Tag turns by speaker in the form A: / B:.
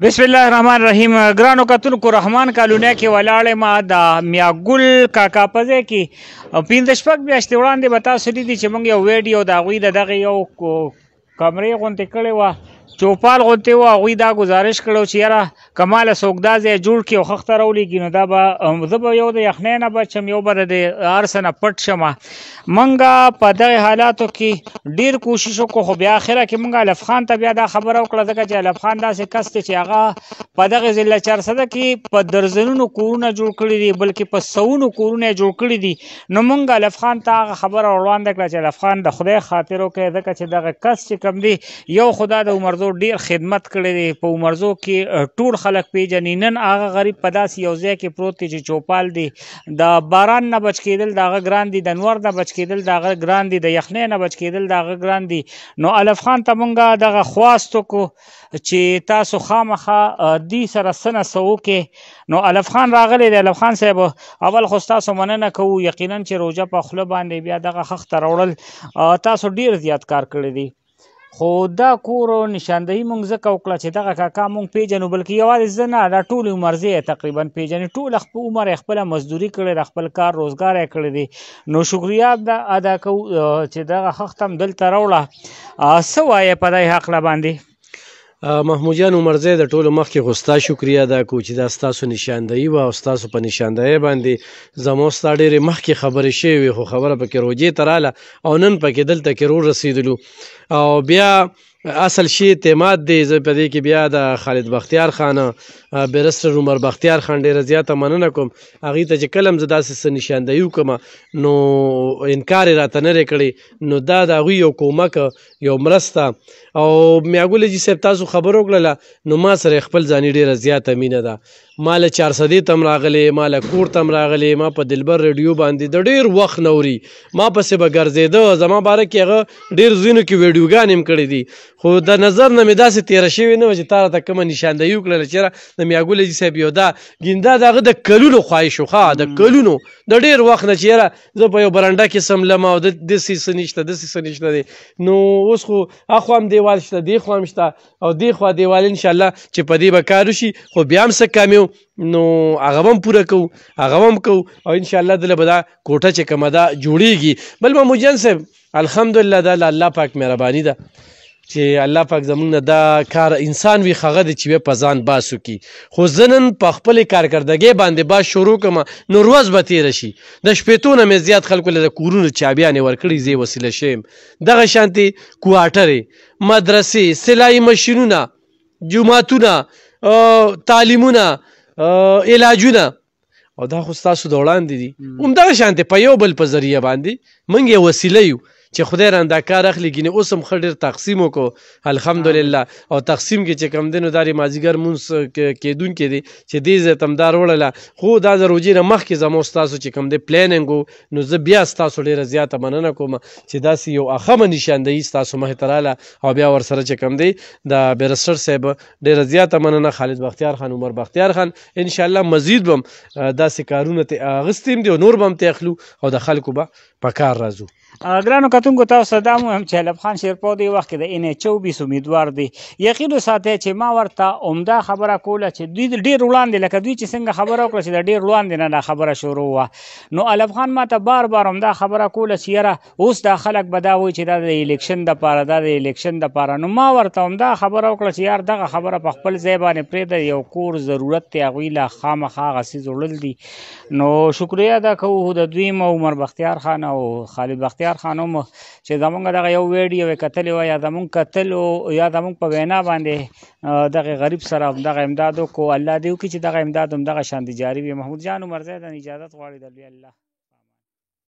A: بسم الله الرحمن الرحیم. ګرانو کتونکو، رحمان کالونیا کې ولاړې ما د میاګل کاکا په ځای کې 15 شپږ میاشتې وړاندې به تاسو لیدي چې موږ یو ویډیو د هغوی د دغې یو کمرې غوندې کړې وه، چوپال غوندې وه. هغوی دا ګزارش کړی چې یاره که ماله څوک دا ځای جوړ کړي او خښته راولېږي نو دا به زه به یو د یخنۍ نه بچم، یو به د هر څه نه پټ شمه. موږ په دغې حالاتو کې ډېر کوشش وکړو، خو بیا اخره کې موږ الف خان ته بیا دا خبره وکړه، ځکه چې الف خان داسې کس دی چې هغه په دغې ضلع چارسده کې په درزنونو کورونه جوړ کړي دي، بلکې په سوونو کورونه یې جوړ کړي دي. نو موږ الف خان ته هغه خبره وړاندې کړه چې الف خان د خدای خاطر وکړئ، ځکه چې دغه کس چې کوم دی یو خدا د عمرزو ډېر خدمت کړی دی. په عمرزو کې ټول خلک پیژني. نن هغه غریب په داسې یو ځای کې پروت دی چې چوپال دی. د باران نه بچ کېدل د هغه ګران دي، د نور نه بچ کېدل د هغه ګران دي، د یخنۍ نه بچ کېدل د هغه ګران دي. نو الف خان ته موږ دغه خواست وکړو چې تاسو خامخا دې سره څه نه څه وکړې. نو الف خان راغلی دی. الف خان صاحب، اول خو ستاسو مننه کوو، یقینا چې روژه په خوله باندې بیا دغه خښته راوړل تاسو ډېر زیات کار کړی دی. خو دا کور نشاندهي موږ ځکه وکړه چې دغه کاکا موږ پیژنو، بلکې یوازې زه نه، دا ټول عمرزی یې تقریبا پیژني. ټول عمر یې خپله مزدوري کړې ده، خپل کار روزګار یې کړی دی. نو شکریه ادا کوو چې دغه خښته هم دلته راوړه. څه وایې په دې هکله باندې؟
B: محمود جان عمرزی د ټولو مخکې خو ستا شکریه ادا کوو چې دا ستاسو نشاندهي وه او ستاسو په نشاندهۍ باندې زما ستا ډېرې مخکې خبرې شوې وې، خو خبره پکې روجې ته راله او نن پکې دلته کې رسېدلو. او بیا اصل شی اعتماد دی. زه په دې کې بیا د خالد بختیار خان بیرسټر عمر بختیار خان ډېره زیاته مننه کوم. هغوی ته چې کله هم زه داسې څه نشاندهي وکړم نو انکار یې راته نه دی کړی. نو دا د هغوی یو کومک، یو مرسته. او میاګل جي صاحب تاسو خبره وکړله نو ما سره خپل ځاني ډېره زیاته مینه ده. ما له 400 ته هم راغلی، ما له کور ته هم راغلی، ما په دلبر ریډیو باندې د ډېر وخت نه وري ما پسې به ګرځېده. زما باره کې هغه ډېر ځینو کې ویډیوګانې هم کړې دي، خو د نظر نه مې داسې تېره شوې نه وه چې تا راته کومه نشاندهي وکړله چې یاره د میاګل جي صاحب یو دا ګیندا د هغه د کلونو خواهش و، د کلونو د ډېر وخت نه چې یاره زه په یو برنډه کې څملم او داسې څه نشته، داسې څه نشته دی. نو اوس خو هخوا هم دیوال شته، دې خوا هم شته او دې خوا دیوال انشاءالله چې په دې به کار وشي. خو بیا هم څه کم یو نو هغه به هم پوره کوو، هغه به هم کوو او انشاءالله دله به دا کوټه چې کومه ده جوړېږي. بل محمود جان صاحب الحمدلله دا له الله پاک مهرباني ده چې الله پاک زمونږ نه دا کار انسان وي هغه دی چې بیا په ځان باس وکړي. خو زه نن په خپلې کارکردګۍ باندې باس شروع کړم نو ورځ به تېره شي. د شپېتو نه مې زیات خلکو له د کورونو چابیانې ورکړي، زه یې وسیله شویم. دغه شانتې کوارټرې، مدرسې، سلایي مشینونه، جوماتونه، تعلیمونه، علاجونه، او دا خو ستاسو د وړاندې دي. همدغه شانتې په یو بل په ذریعه باندې موږ یې وسیله یو چې خدای ران دا کار اخلي. ګینې اوس هم ښه ډېر تقسیم وکړو الحمدلله. او تقسیم کې چې کوم دی نو دا د مازدیګر مونځ کېدونکی دی چې دې ځای ته هم دا وړله. خو دا د روژې نه مخکې زما ستاسو چې کوم دی پلانینګ و، نو زه بیا ستاسو ډېره زیاته مننه کوم چې داسې یو اخمه نشاندهي ستاسو مخې ته راله. او بیا ورسره چې کوم دی د بیرسټر صاحب ډېره زیاته مننه، خالد بختیار خان، عمر بختیار خان. انشاءالله مزید به هم داسې کارونه ته اخیستي هم دي او نور به هم ته اخلو او د خلکو به په کار راځو.
A: ګرانو کتونکو، تاسو ته دا هم چې الف خان شیرپا دې وخت کې د NH24 امیدوار دی. یقین وساتئ چې ما ورته عمده خبره کوله چې دوی ډېر وړاندې، لکه دوی چې څنګه خبره وکړه چې د ډېر وړاندې نه دا خبره شروع وه. نو الف خان ما ته بار بار عمده خبره کوله چې یاره اوس دا خلک به دا وایي چې دا د الیکشن دپاره، دا د الیکشن دپاره. نو ما ورته عمده خبره وکړه چې یار دغه خبره په خپل ځای باندې پرېږده، یو کور ضرورت دی، هغوی له خامخا هغه څیز وړل دي. نو شکریه ادا کوو د دوی عمر بختیار خان او خالد بختیار خان هم چې زمونږ دغه یو ویډیو یې کتلې وه، یا زمونږ کتلو یا زمونږ په وینا باندې دغه غریب سره همدغه امداد وکړو. الله دې وکړي چې دغه امداد همدغه شانتې جاري وي. محمود جان عمرزی د اجازت غواړي د لوی الله.